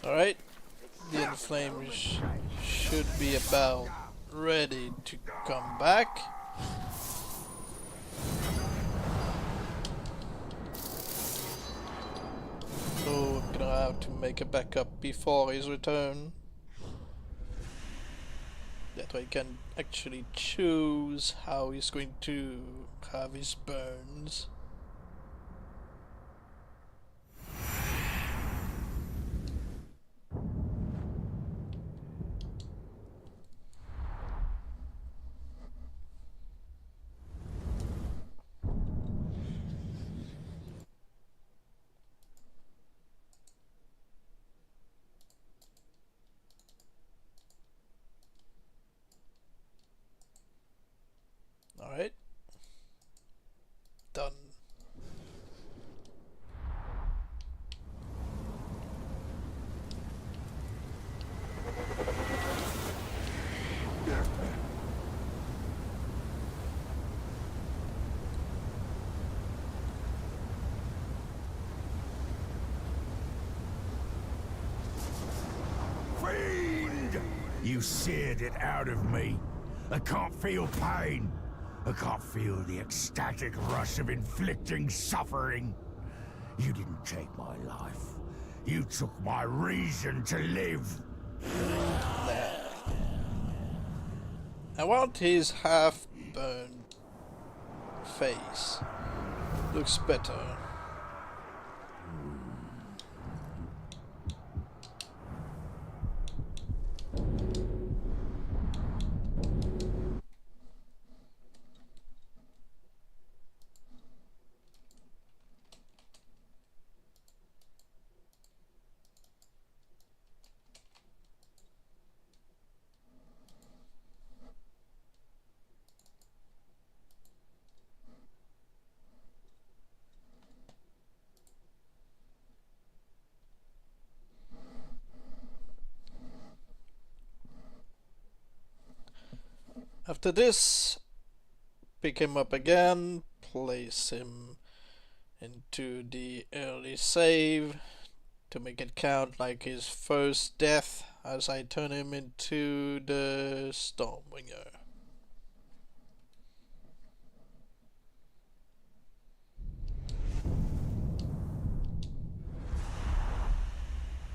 Alright, the inflame should be about ready to come back. So I'm gonna have to make a backup before his return. That way I can actually choose how he's going to have his burns. Alright. Done. Fiend! You seared it out of me. I can't feel pain. I can't feel the ecstatic rush of inflicting suffering. You didn't take my life. You took my reason to live. I want his half-burned face. Looks better. After this, pick him up again, place him into the early save to make it count like his first death as I turn him into the Stormbringer.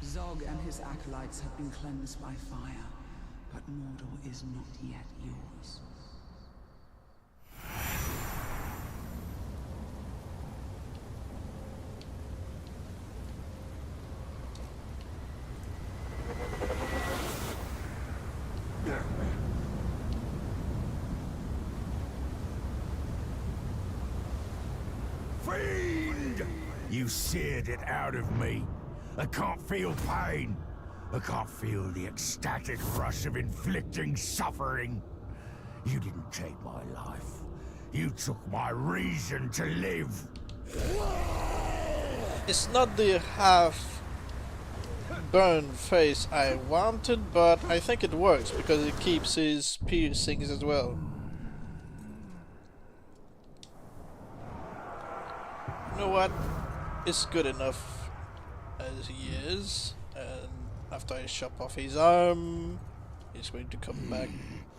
Zog and his acolytes have been cleansed by fire, but Mordor is not yet yours. Fiend! You seared it out of me. I can't feel pain. I can't feel the ecstatic rush of inflicting suffering. You didn't take my life. You took my reason to live. It's not the half-burned face I wanted, but I think it works because it keeps his piercings as well. You know what? It's good enough as he is, and after I chop off his arm, he's going to come back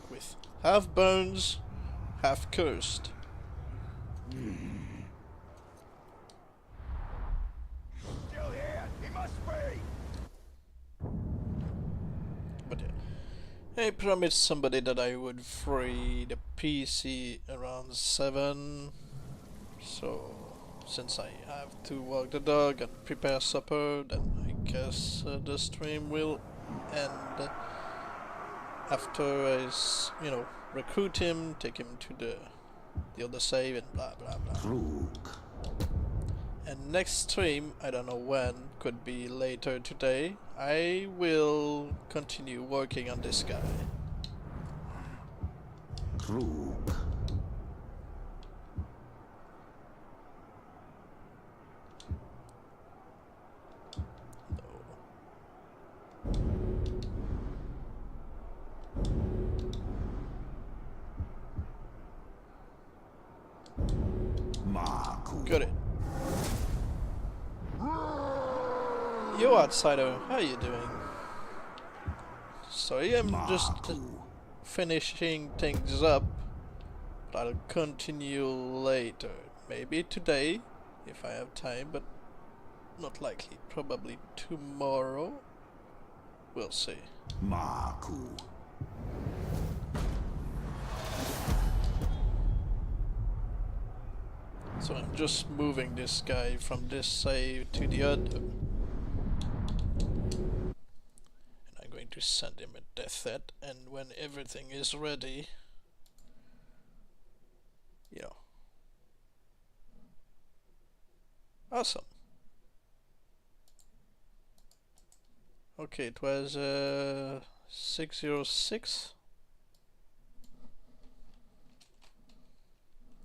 with half burns, half cursed. Still here, he must be. But yeah, I promised somebody that I would free the PC around 7, so since I have to walk the dog and prepare supper, then I guess the stream will end after I, recruit him, take him to the other save and blah blah blah. Rook. And next stream, I don't know when, could be later today, I will continue working on this guy. Rook. Got it. Yo, outsider, how you doing? Sorry, I'm just finishing things up, but I'll continue later. Maybe today, if I have time, but not likely. Probably tomorrow. We'll see. Marku. So I'm just moving this guy from this save to the other. And I'm going to send him a death threat, and when everything is ready, awesome. Okay, it was 606.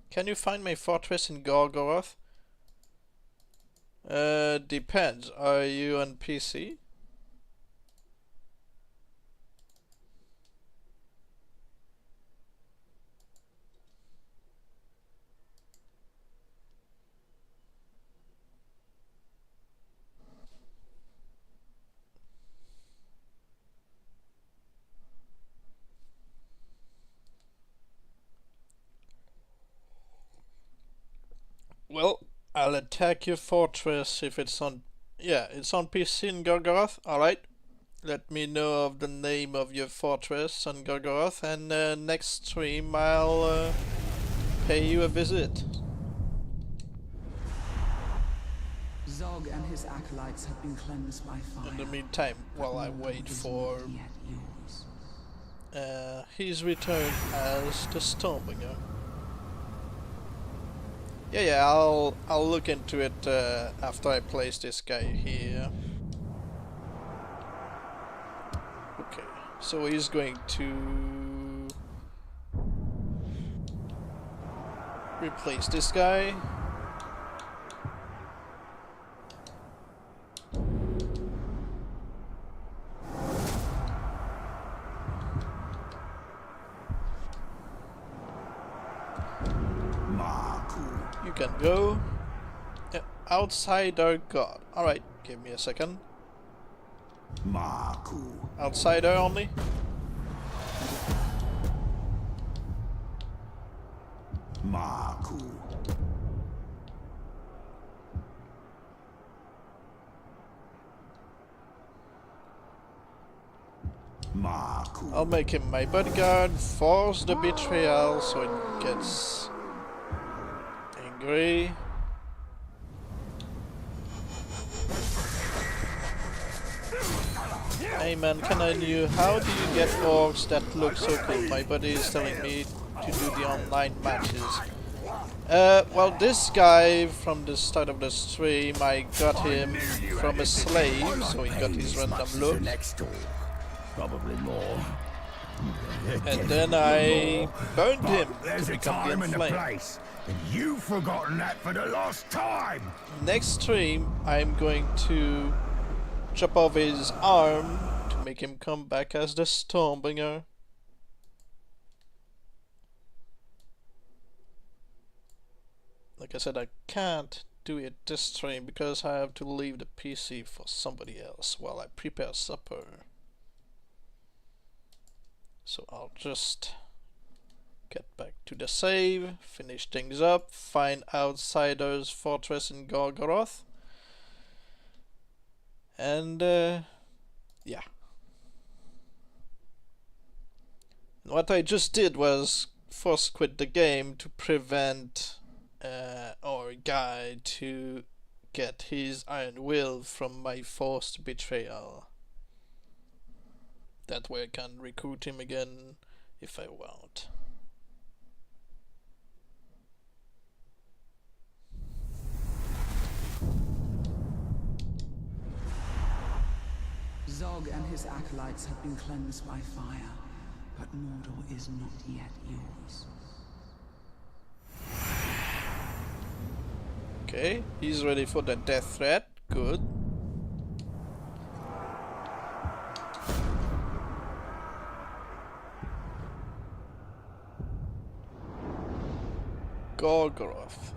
Can you find my fortress in Gorgoroth? Depends. Are you on PC? I'll attack your fortress if it's on... Yeah, it's on PC in Gorgoroth. Alright. Let me know of the name of your fortress on Gorgoroth, and next stream I'll pay you a visit. Zog and his acolytes have been cleansed by fire. In the meantime, while I wait for his return as the Stormbringer. Yeah, I'll look into it after I place this guy here. Okay, so he's going to replace this guy. You can go. Outsider God. Alright, give me a second. Outsider only. I'll make him my bodyguard, force the betrayal so it gets angry. Hey man, can I know how do you get orcs that look so cool? My buddy is telling me to do the online matches. Well, this guy from the start of the stream, I got him from a slave, so he got his random look. Probably more. And then I burned him There's to a become time the and a flame. place, and you've forgotten that for the last time. Next stream, I'm going to chop off his arm to make him come back as the Stormbringer. Like I said, I can't do it this stream because I have to leave the PC for somebody else while I prepare supper. So I'll just get back to the save, finish things up, find Outsider's fortress in Gorgoroth, and yeah. What I just did was force quit the game to prevent our guy to get his iron will from my forced betrayal. That way I can recruit him again if I want. Zog and his acolytes have been cleansed by fire, but Mordor is not yet yours. Okay, he's ready for the death threat. Good. Gorgoroth.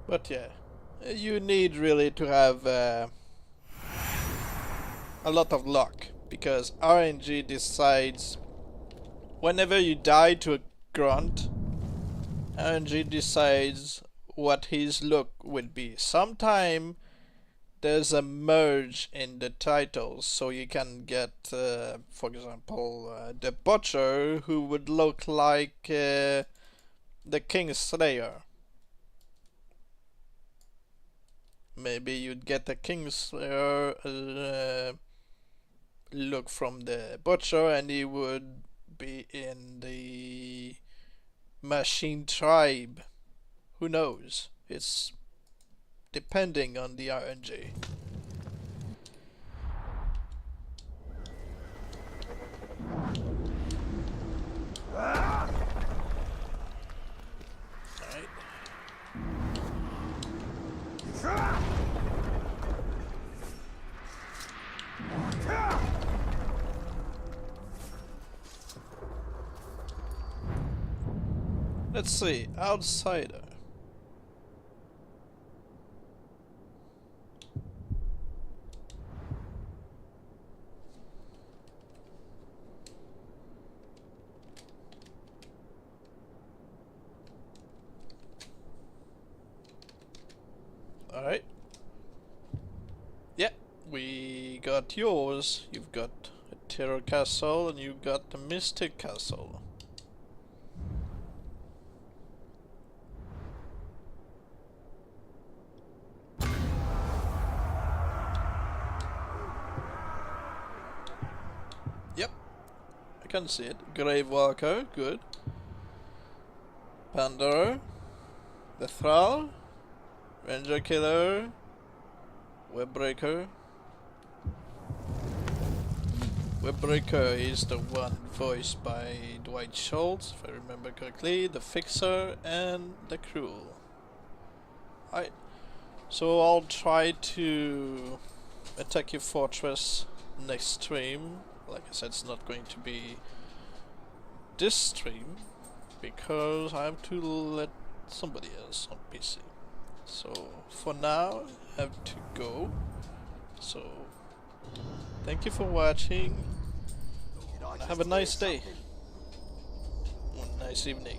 But yeah, you need really to have a lot of luck, because RNG decides whenever you die to a grunt, RNG decides what his look will be. Sometime there's a merge in the titles, so you can get, for example, the Butcher, who would look like the Kingslayer. Maybe you'd get a Kingslayer look from the Butcher, and he would be in the Machine Tribe. Who knows? It's depending on the RNG. Let's see, outsider. Alright. Yeah, we got yours. You've got a Terror Castle and you got the Mystic Castle. Yep, I can see it. Gravewalker, good. Panderer, the Thrall, Ranger Killer, Webbreaker. Webbreaker is the one voiced by Dwight Schultz, if I remember correctly, the Fixer and the Cruel. Alright, so I'll try to attack your fortress next stream. Like I said, it's not going to be this stream because I have to let somebody else on PC. So for now, I have to go. So thank you for watching. Have a nice day. Or nice evening.